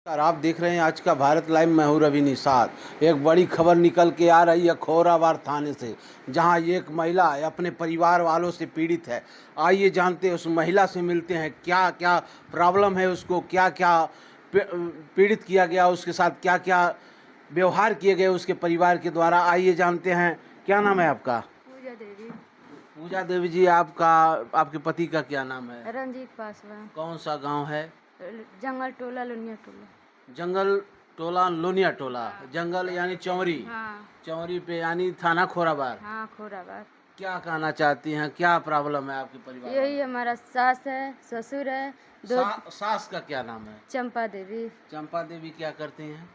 और आप देख रहे हैं आज का भारत लाइव। मैं हूं रवि निषाद। एक बड़ी खबर निकल के आ रही है खोराबार थाने से, जहां एक महिला अपने परिवार वालों से पीड़ित है। आइए जानते हैं, उस महिला से मिलते हैं, क्या क्या प्रॉब्लम है उसको, क्या क्या पीड़ित किया गया, उसके साथ क्या क्या व्यवहार किए गए उसके परिवार के द्वारा। आइए जानते हैं। क्या नाम है आपका? पूजा देवी। पूजा देवी जी, आपका आपके पति का क्या नाम है? रंजीत पासवान। कौन सा गांव है? जंगल टोला लोनिया टोला। जंगल टोला लोनिया टोला। हाँ। जंगल यानी चौरी। हाँ। चौरी पे यानी थाना खोराबार। हाँ खोराबाद। क्या कहना चाहती हैं, क्या प्रॉब्लम है आपके परिवार यही में? हमारा सास है, ससुर है, दो सास का क्या नाम है? चंपा देवी। चंपा देवी क्या करती हैं?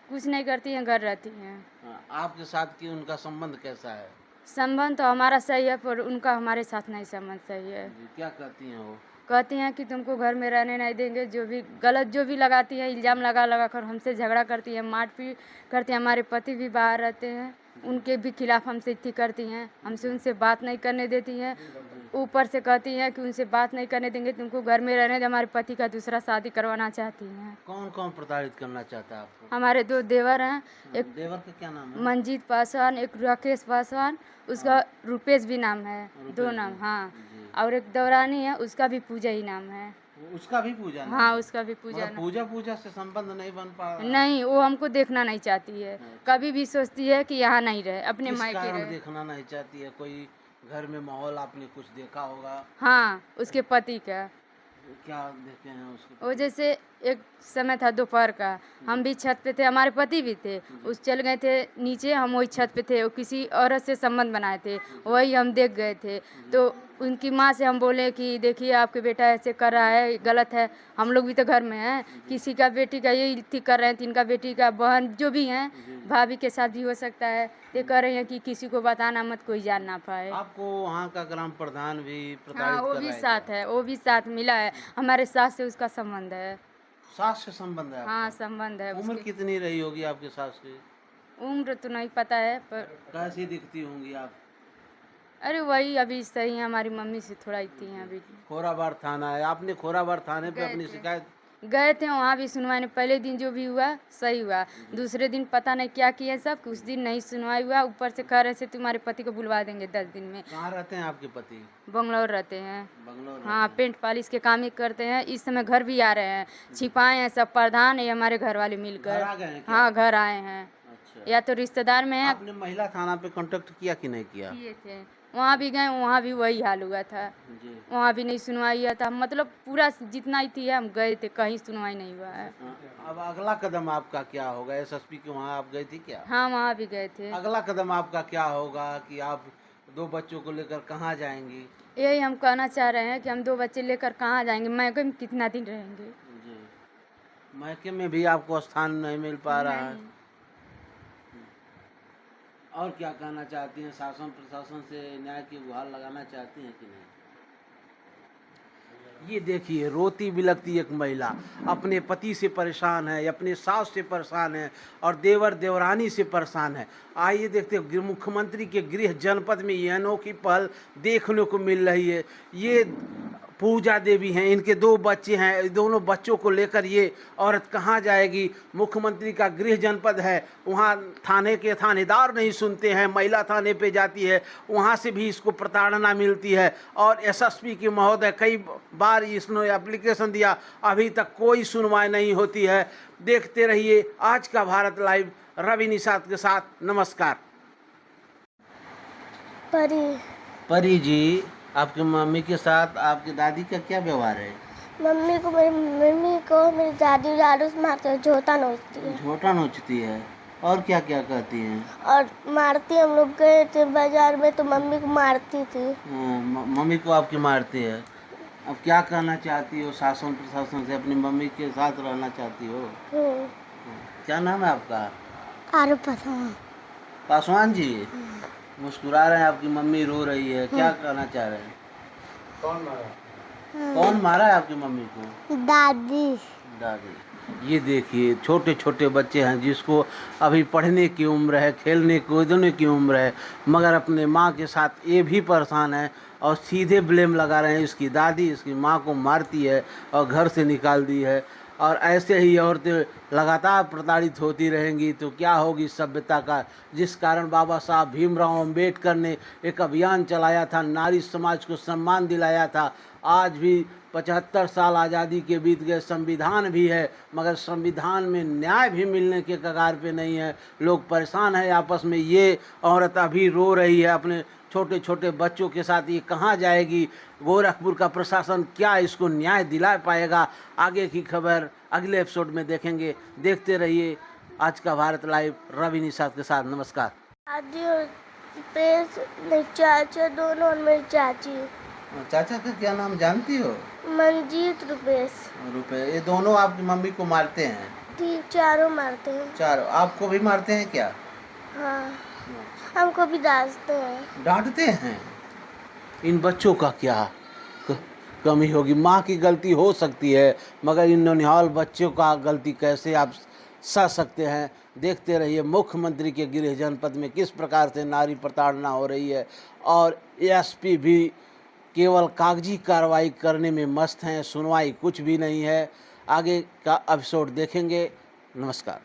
कुछ नहीं करती हैं, घर रहती हैं। हाँ, आपके साथ की उनका संबंध कैसा है? संबंध तो हमारा सही है, पर उनका हमारे साथ नहीं संबंध सही है। जी, क्या कहती हैं वो? कहती हैं कि तुमको घर में रहने नहीं देंगे। जो भी गलत जो भी लगाती है, इल्ज़ाम लगा लगा कर हमसे झगड़ा करती है, मारपीट करती है। हमारे पति भी बाहर रहते हैं, उनके भी खिलाफ हमसे इतनी करती हैं, हमसे उनसे बात नहीं करने देती हैं। ऊपर से कहती हैं कि उनसे बात नहीं करने देंगे, तुमको घर में रहने दे। हमारे पति का दूसरा शादी करवाना चाहती हैं। कौन कौन प्रताड़ित करना चाहता है आपको? हमारे दो देवर हैं, एक देवर का क्या नाम है? मंजीत पासवान, एक राकेश पासवान, उसका रुपेश भी नाम है, दो नाम। हाँ, जी। और एक दौरानी है, उसका भी पूजा ही नाम है। उसका भी पूजा नाम हाँ, है? उसका भी पूजा मतलब पूजा पूजा से संबंध नहीं बन पा रहा? नहीं, वो हमको देखना नहीं चाहती है। कभी भी सोचती है कि यहाँ नहीं रहे, अपने किस मायके कारण रहे। देखना नहीं चाहती है? कोई घर में माहौल आपने कुछ देखा होगा? हाँ, उसके पति का। क्या देखे हैं उसके? वो जैसे एक समय था दोपहर का, हम भी छत पे थे, हमारे पति भी थे। उस चल गए थे नीचे, हम वही छत पे थे। वो किसी औरत से संबंध बनाए थे, वही हम देख गए थे। तो उनकी माँ से हम बोले कि देखिए आपके बेटा ऐसे कर रहा है, गलत है। हम लोग भी तो घर में हैं, किसी का बेटी का ये थी कर रहे हैं, इनका बेटी का बहन जो भी हैं, भाभी के साथ भी हो सकता है। ये कह रहे हैं कि किसी को बताना मत, कोई जान ना पाए। आपको वहाँ का ग्राम प्रधान भी हाँ, प्रताड़ित वो कर भी रहा है साथ क्या? है, वो भी साथ मिला है। हमारे सास से उसका संबंध है। सास से संबंध है हाँ, आपका? संबंध है उम्र उसकी। कितनी रही होगी आपके सास की? उम्र तो नहीं पता है, पर कैसी दिखती होंगी आप? अरे वही अभी सही है, हमारी मम्मी से थोड़ा इतनी है अभी। खोराबार थाना है, आपने खोराबार थाने पे गए अपनी थे शिकायत? गए थे वहाँ भी सुनवाई नहीं। पहले दिन जो भी हुआ सही हुआ, दूसरे दिन पता नहीं क्या किए सब, उस दिन नहीं सुनवाई हुआ। ऊपर से कह रहे थे तुम्हारे पति को बुलवा देंगे 10 दिन में। कहाँ रहते हैं आपके पति? बंगलौर रहते हैं। बंगलोर हाँ, रहते पेंट पॉलिश के काम ही करते हैं। इस समय घर भी आ रहे हैं, छिपाए हैं सब प्रधान है हमारे घर वाले हैं? मिलकर। घर आ गए हैं क्या? हाँ, घर आए हैं, अच्छा। या तो रिश्तेदार में है। आपने महिला थाना पे कांटेक्ट किया कि नहीं किया? किए थे, वहाँ भी गए, वहाँ भी वही हाल हुआ था। जी। वहाँ भी नहीं सुनवाई हुआ था। मतलब पूरा जितना ही थी हम गए थे, कहीं सुनवाई नहीं हुआ है। अब अगला कदम आपका क्या होगा? एसएसपी के वहाँ आप गई थी क्या? हाँ, वहाँ भी गए थे। अगला कदम आपका क्या होगा कि आप दो बच्चों को लेकर कहाँ जाएंगी? यही हम कहना चाह रहे हैं कि हम 2 बच्चे लेकर कहाँ जाएंगे, मायके में कितना दिन रहेंगे। जी। मायके में भी आपको स्थान नहीं मिल पा रहा है। नहीं। और क्या कहना चाहती हैं? शासन प्रशासन से न्याय की गुहार लगाना चाहती हैं कि नहीं? ये देखिए, रोती बिलखती एक महिला अपने पति से परेशान है, अपने सास से परेशान है और देवर देवरानी से परेशान है। आइए देखते हैं, मुख्यमंत्री के गृह जनपद में ये अनोखी पहल देखने को मिल रही है। ये पूजा देवी हैं, इनके 2 बच्चे हैं, दोनों बच्चों को लेकर ये औरत कहाँ जाएगी? मुख्यमंत्री का गृह जनपद है, वहाँ थाने के थानेदार नहीं सुनते हैं, महिला थाने पे जाती है, वहाँ से भी इसको प्रताड़ना मिलती है। और एसएसपी के महोदय कई बार इसने एप्लीकेशन दिया, अभी तक कोई सुनवाई नहीं होती है। देखते रहिए आज का भारत लाइव रवि निषाद के साथ। नमस्कार। परी जी, आपकी मम्मी के साथ आपकी दादी का क्या व्यवहार है? मम्मी को मेरी दादी दारू से मारते हैं, झोटा नोचती है। झोटा नोचती है और क्या क्या कहती हैं? और मारती। हम लोग गए थे बाजार में तो मम्मी को मारती थी। मम्मी को आपकी मारती है। अब क्या कहना चाहती हो शासन प्रशासन से? अपनी मम्मी के साथ रहना चाहती हो? क्या नाम है आपका? आरू पासवान। पासवान जी, मुस्कुरा रहे हैं, आपकी मम्मी रो रही है, क्या कहना चाह रहे हैं? कौन मारा है आपकी मम्मी को? दादी। दादी। ये देखिए, छोटे छोटे बच्चे हैं जिसको अभी पढ़ने की उम्र है, खेलने कूदने की उम्र है, मगर अपने माँ के साथ ये भी परेशान है और सीधे ब्लेम लगा रहे हैं। इसकी दादी इसकी माँ को मारती है और घर से निकाल दी है। और ऐसे ही औरतें लगातार प्रताड़ित होती रहेंगी तो क्या होगी सभ्यता का। जिस कारण बाबा साहब भीमराव अम्बेडकर ने एक अभियान चलाया था, नारी समाज को सम्मान दिलाया था। आज भी 75 साल आज़ादी के बीत गए, संविधान भी है मगर संविधान में न्याय भी मिलने के कगार पे नहीं है। लोग परेशान हैं आपस में। ये औरत अभी रो रही है अपने छोटे छोटे बच्चों के साथ, ये कहाँ जाएगी। गोरखपुर का प्रशासन क्या इसको न्याय दिला पाएगा। आगे की खबर अगले एपिसोड में देखेंगे। देखते रहिए आज का भारत लाइव रवि निषाद के साथ। नमस्कार। दादी और रुपेश, मेरे चाचा दोनों और मेरी चाची। चाचा का क्या नाम जानती हो? मंजीत रुपेश। रुपए। ये दोनों आपकी मम्मी को मारते हैं? ठीक, चारों मारते हैं। चारों। आपको भी मारते हैं क्या? हाँ, हमको भी डांटते हैं। डांटते हैं। इन बच्चों का क्या कमी होगी। माँ की गलती हो सकती है मगर इन नौनिहाल बच्चों का गलती कैसे आप सह सकते हैं। देखते रहिए मुख्यमंत्री के गृह जनपद में किस प्रकार से नारी प्रताड़ना हो रही है और एसपी भी केवल कागजी कार्रवाई करने में मस्त हैं, सुनवाई कुछ भी नहीं है। आगे का एपिसोड देखेंगे। नमस्कार।